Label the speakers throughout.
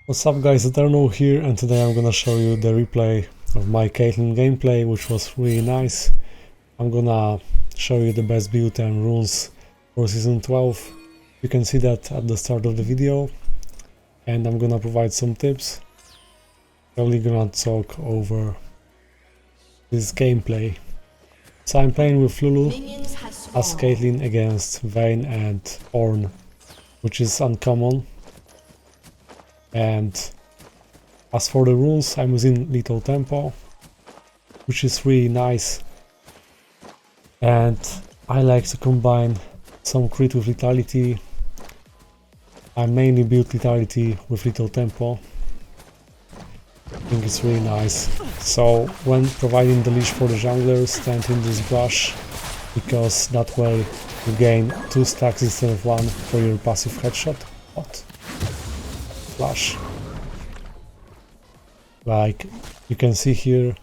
Speaker 1: What's up guys, Eternal here, and today I'm gonna show you the replay of my CAITLYN gameplay, which was really nice. I'm gonna show you the best build and runes for season 12. You can see that at the start of the video, and I'm gonna provide some tips. I'm only gonna talk over this gameplay. So I'm playing with Lulu as CAITLYN against Vayne and Ornn, which is uncommon. And as for the runes, I'm using Lethal Tempo, which is really nice. And I like to combine some crit with Lethality. I mainly build Lethality with Lethal Tempo. I think it's really nice. So when providing the leash for the jungler, stand in this brush, because that way you gain 2 stacks instead of 1 for your passive headshot. What? Flash. Like you can see here,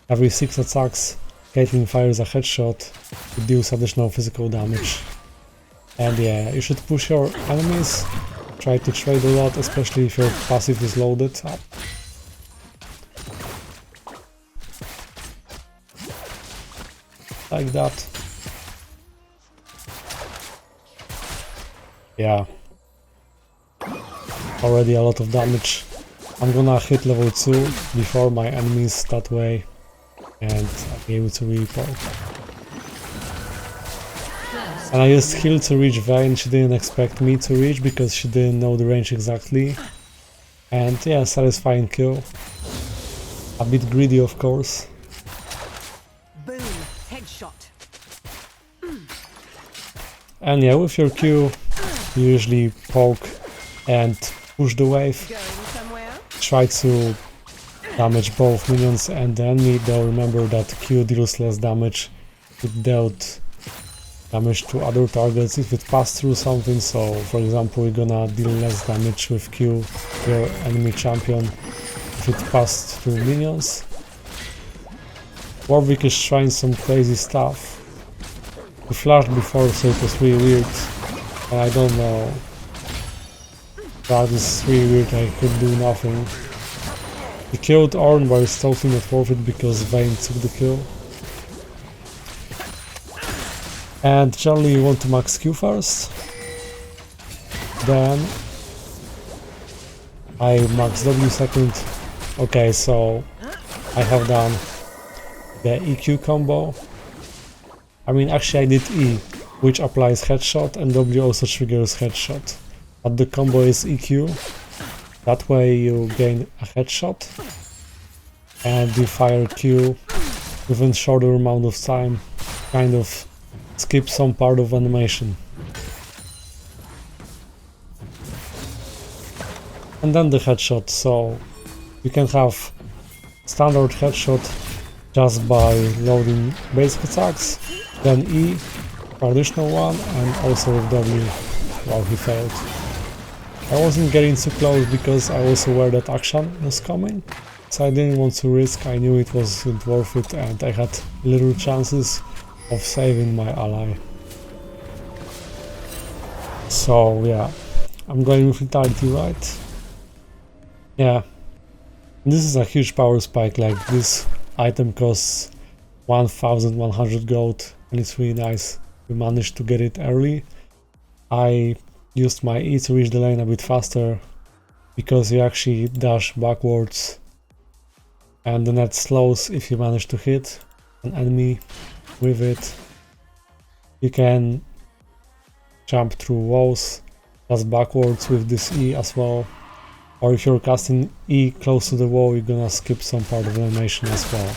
Speaker 1: every 6 attacks CAITLYN fires a headshot, it deals additional physical damage. And yeah, you should push your enemies, try to trade a lot, especially if your passive is loaded up. Like that. Yeah. Already a lot of damage. I'm gonna hit level 2 before my enemies that way, and I'll be able to really poke. And I used heal to reach Vayne. She didn't expect me to reach because she didn't know the range exactly. And yeah, satisfying kill. A bit greedy of course.
Speaker 2: Boom, headshot.
Speaker 1: And yeah, with your Q you usually poke and push the wave. Try to damage both minions and the enemy, though remember that Q deals less damage. It dealt damage to other targets if it passed through something, so for example you're gonna deal less damage with Q to your enemy champion if it passed through minions. Warwick is trying some crazy stuff. He flashed before, so it was really weird, and I don't know. That is really weird, I could do nothing. He killed Ornn, but it's totally not worth it because Vayne took the kill. And generally you want to max Q first. Then I max W second. Okay, so I have done the EQ combo. I mean, actually I did E, which applies headshot, and W also triggers headshot. But the combo is EQ, that way you gain a headshot and you fire Q within shorter amount of time, kind of skip some part of animation. And then the headshot, so you can have standard headshot just by loading basic attacks, then E, traditional one, and also with W. Wow, he failed. I wasn't getting too close because I was aware that action was coming, so I didn't want to risk. I knew it wasn't worth it and I had little chances of saving my ally. So yeah, I'm going with Lethality, right? Yeah, this is a huge power spike. Like, this item costs 1100 gold and it's really nice. We managed to get it early. I used my E to reach the lane a bit faster because you actually dash backwards and the net slows if you manage to hit an enemy with it. You can jump through walls just backwards with this E as well, or if you're casting E close to the wall you're gonna skip some part of the animation as well.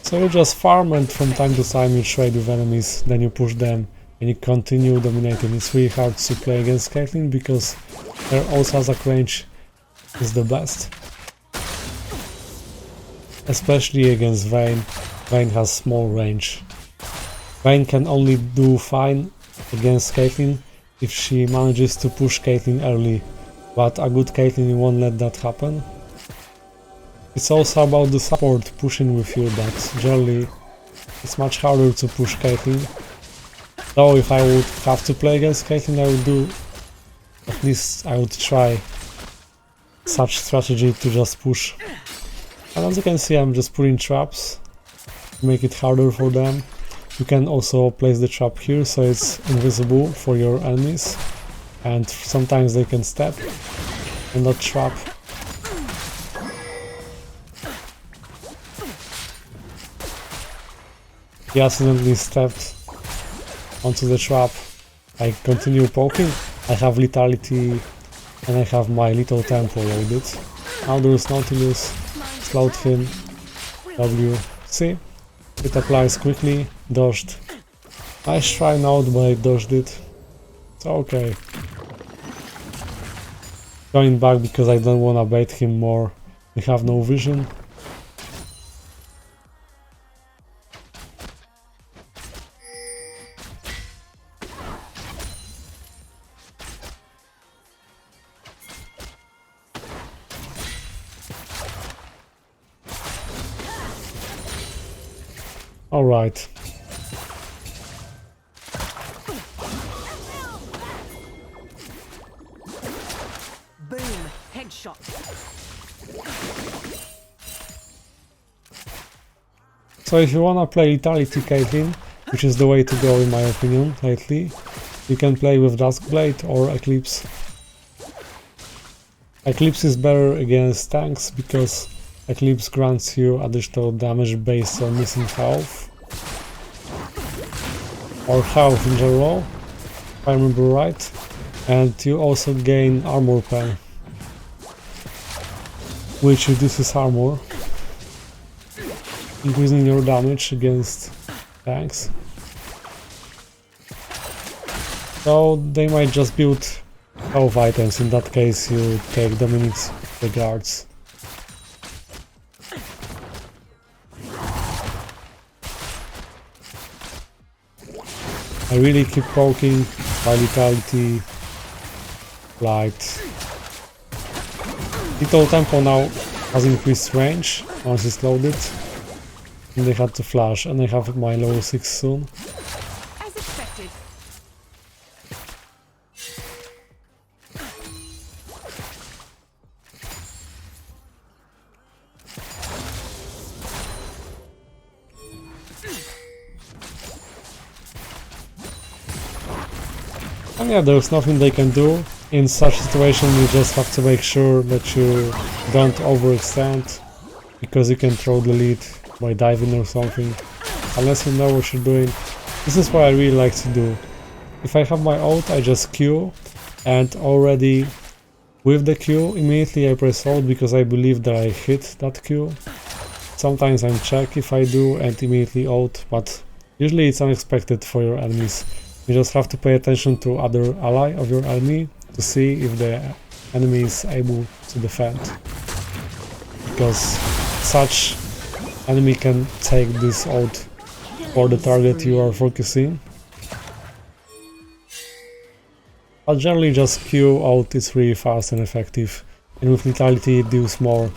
Speaker 1: So you just farm and from time to time you trade with enemies, then you push them and you continue dominating. It's really hard to play against CAITLYN because her Ozazak range is the best. Especially against Vayne. Vayne has small range. Vayne can only do fine against CAITLYN if she manages to push CAITLYN early, but a good CAITLYN won't let that happen. It's also about the support pushing with you, but generally it's much harder to push CAITLYN Though if I would have to play against Caitlyn, I would do, at least I would try such strategy to just push. And as you can see, I'm just putting traps to make it harder for them. You can also place the trap here so it's invisible for your enemies, and sometimes they can step on that trap. He accidentally stepped onto the trap. I continue poking. I have lethality and I have my little tempo loaded. Now there's Nautilus, slowed him, W, see? It applies quickly, dodged. Nice try now, but I dodged it. It's okay. Going back because I don't wanna bait him more. We have no vision. Alright.
Speaker 2: Boom. Headshot.
Speaker 1: So if you wanna play Lethality Caitlyn, which is the way to go in my opinion lately, you can play with Duskblade or Eclipse. Eclipse is better against tanks because Eclipse grants you additional damage based on missing health or health in general, if I remember right, and you also gain armor pen, which reduces armor, increasing your damage against tanks. So they might just build health items, in that case you take Dominic's regards. I really keep poking by lethality, light. Little tempo now has increased range once it's loaded, and they had to flash, and I have my level 6 soon.
Speaker 2: As expected.
Speaker 1: And yeah, there's nothing they can do. In such situation you just have to make sure that you don't overextend, because you can throw the lead by diving or something, unless you know what you're doing. This is what I really like to do. If I have my ult, I just Q, and already with the Q, immediately I press ult because I believe that I hit that Q. Sometimes I check if I do and immediately ult, but usually it's unexpected for your enemies. You just have to pay attention to other ally of your enemy to see if the enemy is able to defend, because such enemy can take this ult for the target you are focusing. But generally just Q ult is really fast and effective, and with lethality it deals more,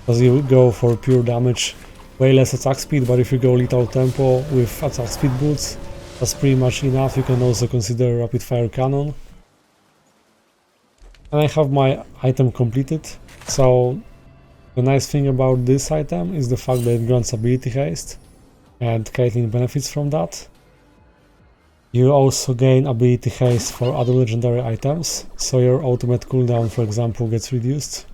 Speaker 1: because you go for pure damage, way less attack speed, but if you go lethal tempo with attack speed boots, that's pretty much enough. You can also consider rapid fire cannon. And I have my item completed, so the nice thing about this item is the fact that it grants ability haste, and Caitlyn benefits from that. You also gain ability haste for other legendary items, so your ultimate cooldown, for example, gets reduced.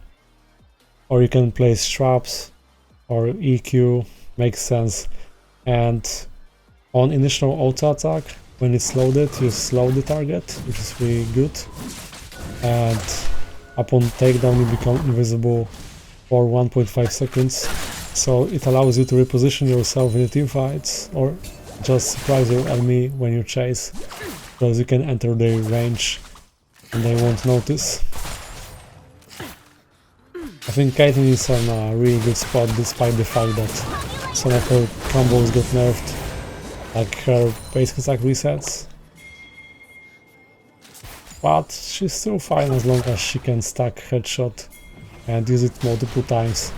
Speaker 1: Or you can place traps or EQ, makes sense. And on initial auto attack, when it's loaded, you slow the target, which is really good. And upon takedown you become invisible for 1.5 seconds, so it allows you to reposition yourself in the teamfights or just surprise your enemy when you chase, because you can enter their range and they won't notice. I think Caitlyn is on a really good spot despite the fact that some of her combos got nerfed, like her basic attack resets. But she's still fine as long as she can stack headshot and use it multiple times.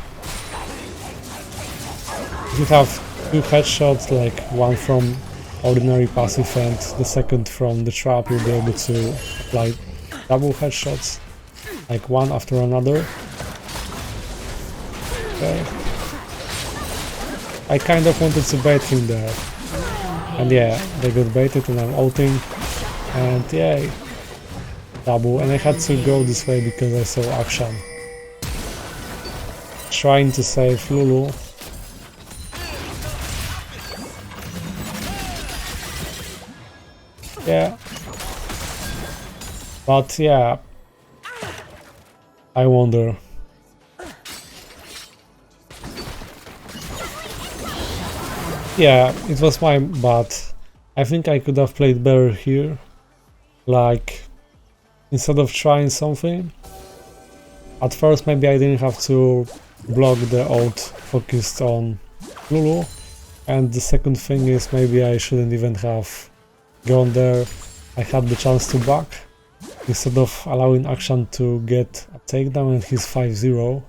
Speaker 1: If you have two headshots, like one from ordinary passive and the second from the trap you'll be able to apply double headshots, like one after another. Okay. I kind of wanted to bait him there, and yeah, they got baited and I'm ulting, and yay, double, and I had to go this way because I saw Akshan trying to save Lulu. Yeah, but yeah, I wonder. Yeah, it was my bad. I think I could have played better here. Like, instead of trying something, at first maybe I didn't have to block the ult focused on Lulu, and the second thing is maybe I shouldn't even have gone there. I had the chance to back instead of allowing Akshan to get a takedown and he's 5-0.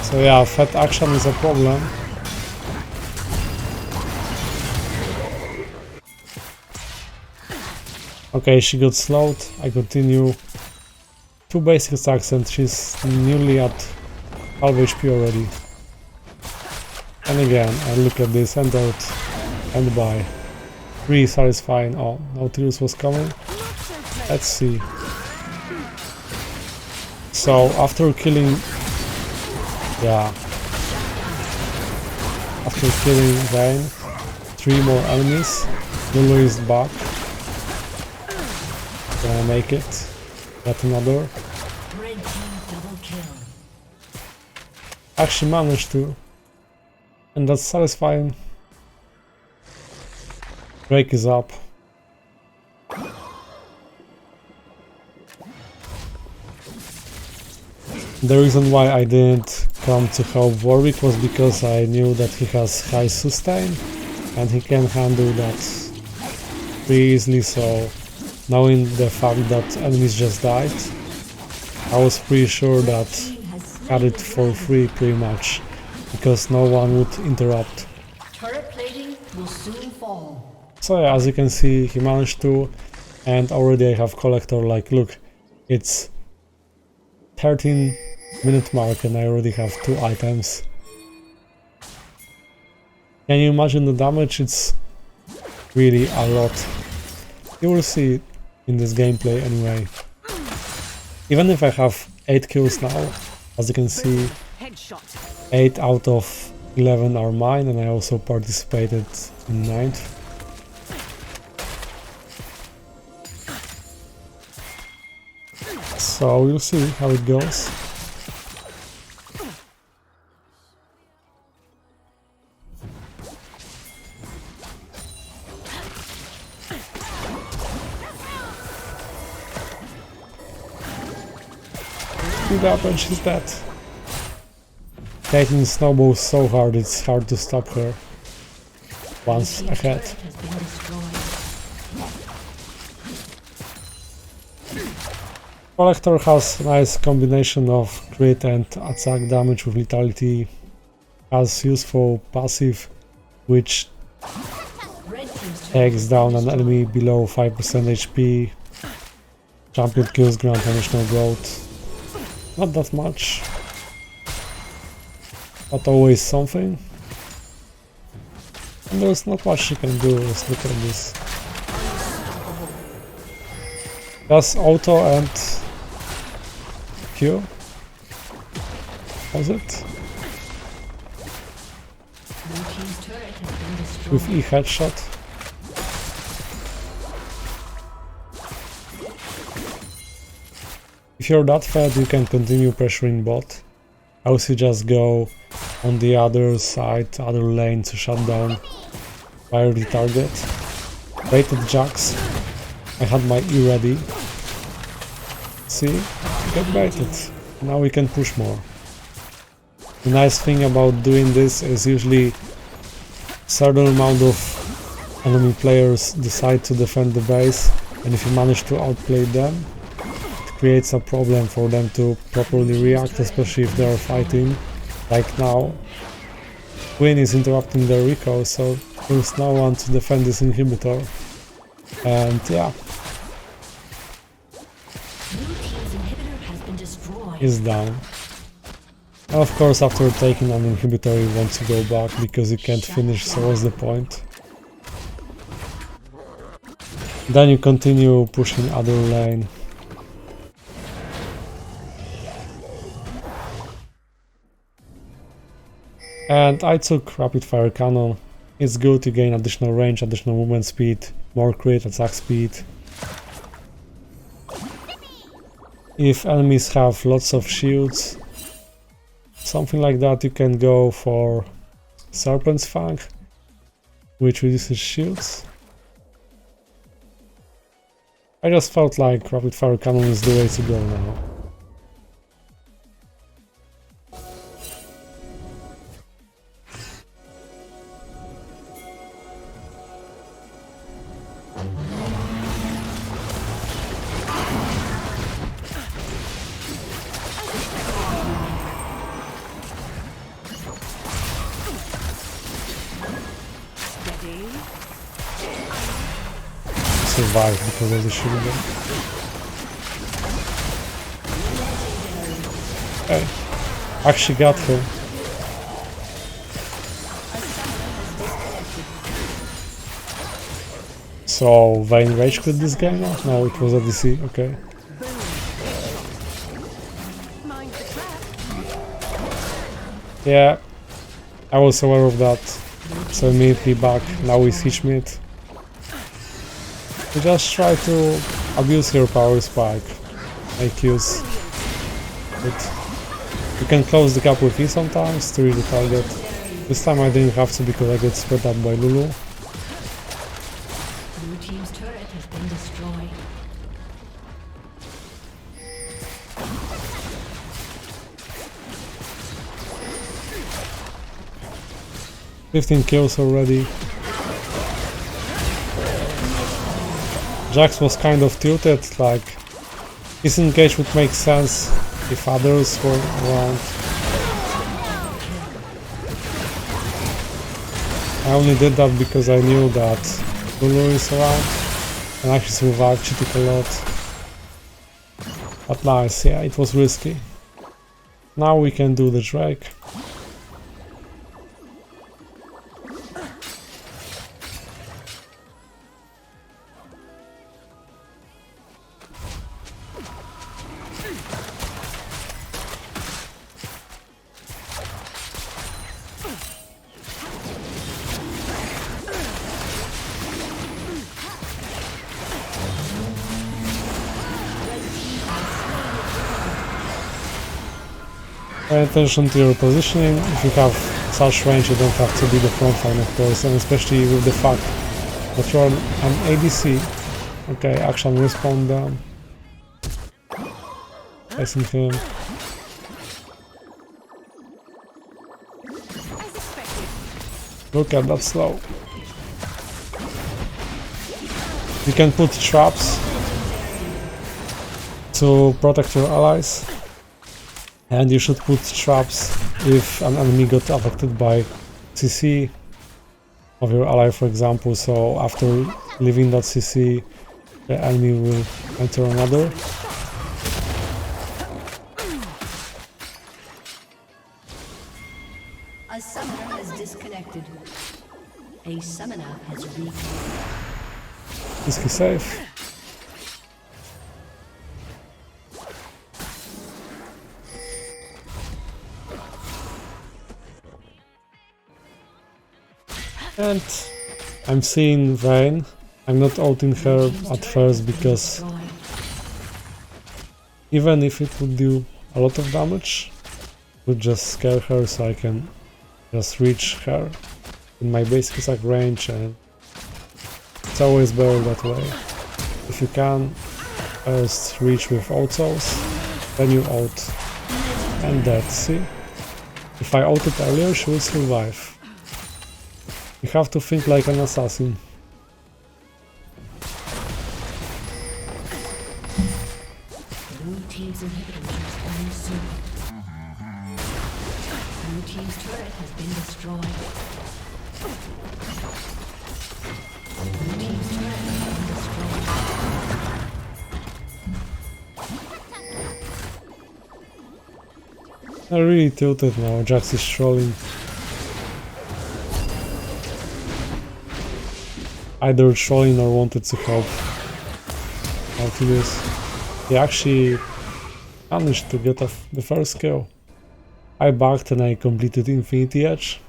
Speaker 1: So yeah, fat action is a problem. Okay, she got slowed. I continue. 2 basic attacks and she's nearly at half HP already. And again, I look at this and out and buy. Really satisfying. Oh, Nautilus was coming. Let's see. So after killing... Yeah. After killing Vayne, 3 more enemies, Lulu is back. Gonna make it. Got another. Actually managed to. And that's satisfying. Drake is up. The reason why I didn't come to help Warwick was because I knew that he has high sustain and he can handle that pretty easily, so knowing the fact that enemies just died, I was pretty sure that I had it for free pretty much, because no one would interrupt.
Speaker 3: Turret plating will soon fall.
Speaker 1: So yeah, as you can see, he managed to, and already I have collector. Like, look, it's 13-minute mark and I already have 2 items. Can you imagine the damage? It's really a lot. You will see it in this gameplay anyway. Even if I have 8 kills now, as you can see, 8 out of 11 are mine, and I also participated in 9th. So we'll see how it goes. Speed up and she's dead. CAITLYN snowballs so hard it's hard to stop her once ahead. Collector has a nice combination of crit and attack damage with lethality, has useful passive which takes down an enemy below 5% HP, champion kills grant additional growth, not that much, but always something, and there's not much she can do. Let's look at this. Just auto and Q. Was it? With E headshot. If you're that fed, you can continue pressuring bot. I would just go on the other side, other lane to shut down priority target. Waited Jax. I had my E ready. See? Get baited. Now we can push more. The nice thing about doing this is usually certain amount of enemy players decide to defend the base, and if you manage to outplay them, it creates a problem for them to properly react, especially if they are fighting. Like now, Queen is interrupting their recall, so there's no one to defend this inhibitor. And yeah, he's down. And of course, after taking an inhibitor, you want to go back because you can't finish, so what's the point? Then you continue pushing other lane. And I took rapid fire cannon. It's good to gain additional range, additional movement speed, more crit, attack speed. If enemies have lots of shields, something like that, you can go for Serpent's Fang, which reduces shields. I just felt like rapid fire cannon is the way to go now. Survived because of the shield. Hey, actually got her. So Vayne rage quit this guy now? No, it was a DC, okay. Yeah, I was aware of that. So immediately back, now we siege mid. We just try to abuse your power spike, make use it. You can close the gap with E sometimes to reach the target. This time I didn't have to because I got spread up by Lulu.
Speaker 3: Blue team's turret has been destroyed.
Speaker 1: $15 kills already. Jax was kind of tilted, like his engage would make sense if others were around. I only did that because I knew that Lulu is around and actually survived, cheated a lot. But nice, yeah, it was risky. Now we can do the Drake. Pay attention to your positioning. If you have such range, you don't have to be the front line, of course, and especially with the fact that you're an ADC. Okay, action respawn down. Facing him. Look at that slow. You can put traps to protect your allies. And you should put traps if an enemy got affected by CC of your ally, for example, so after leaving that CC, the enemy will enter another.
Speaker 3: A summoner has disconnected. A summoner has reconnected.
Speaker 1: Is he safe? And I'm seeing Vayne. I'm not ulting her at first because even if it would do a lot of damage, it would just scare her, so I can just reach her in my basic attack range, and it's always better that way. If you can, first reach with autos, then you ult. And dead, see? If I ulted earlier, she would survive. You have to think like an assassin.
Speaker 3: Blue team's inhibitor has been soon. Blue team's turret has been destroyed. Blue team's turret has been destroyed.
Speaker 1: I'm really tilted now, Jax is trolling. Either trolling or wanted to help Nautilus. He actually managed to get the first kill. I backed and I completed Infinity Edge.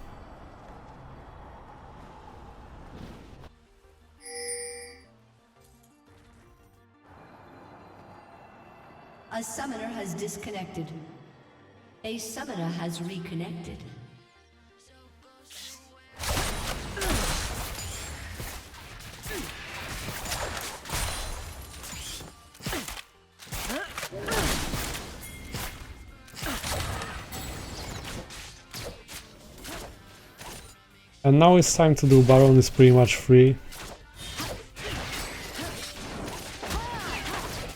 Speaker 3: A summoner has disconnected. A summoner has reconnected.
Speaker 1: And now it's time to do Baron, is pretty much free.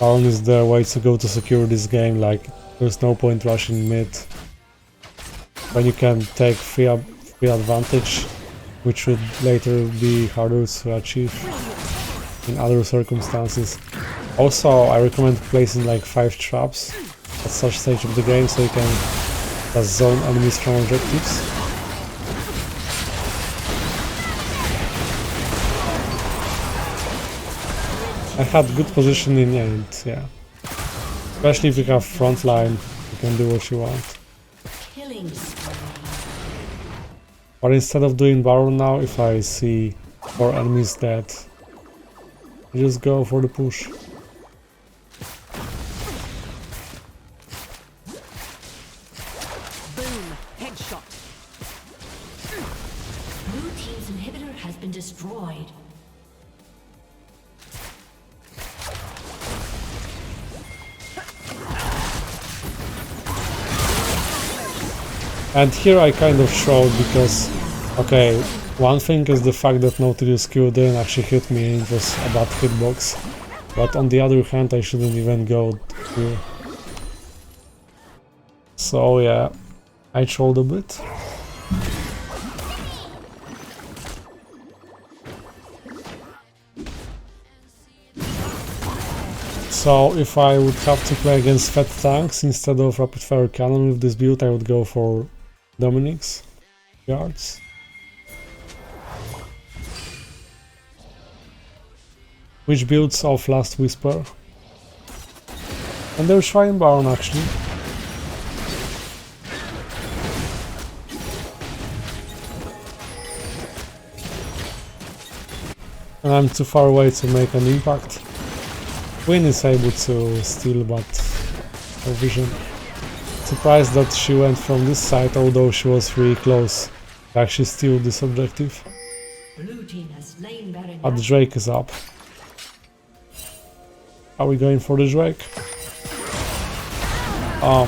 Speaker 1: Baron is the way to go to secure this game, like there's no point rushing mid when you can take free advantage, which would later be harder to achieve in other circumstances. Also, I recommend placing like 5 traps at such stage of the game so you can just zone enemies from objectives. I had good positioning and yeah, especially if you have front line, you can do what you want.
Speaker 3: Killing spree.
Speaker 1: But instead of doing Baron now, if I see 4 enemies dead, I just go for the push.
Speaker 2: Boom. Headshot.
Speaker 3: Blue team's inhibitor has been destroyed.
Speaker 1: And here I kind of showed because, okay, one thing is the fact that Nautilus Q didn't actually hit me, it was a bad hitbox. But on the other hand, I shouldn't even go here. So yeah, I trolled a bit. So if I would have to play against fat tanks instead of rapid fire cannon with this build, I would go for Dominic's yards. Which builds off Last Whisper. And they're trying Baron actually. And I'm too far away to make an impact. Queen is able to steal, but no vision. Surprised that she went from this side, although she was really close to actually steal this objective.
Speaker 3: Blue team has slain Baron.
Speaker 1: But the Drake is up. Are we going for the Drake? Oh.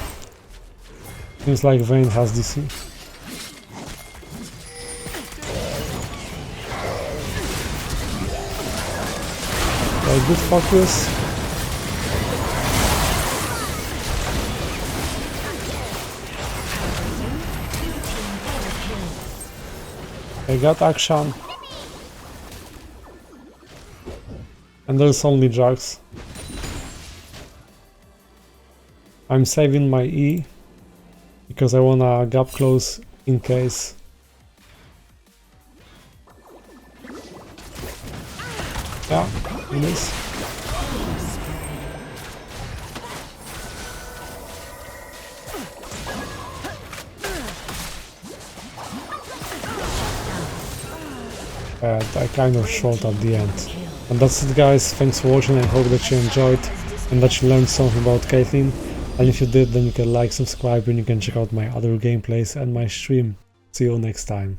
Speaker 1: Seems like Vayne has DC. Okay, good focus. I got action. And there's only Jax. I'm saving my E because I wanna gap close in case. Yeah, it is. I kind of short at the end. And that's it guys, thanks for watching, I hope that you enjoyed and that you learned something about CAITLYN. And if you did, then you can like, subscribe, and you can check out my other gameplays and my stream. See you next time.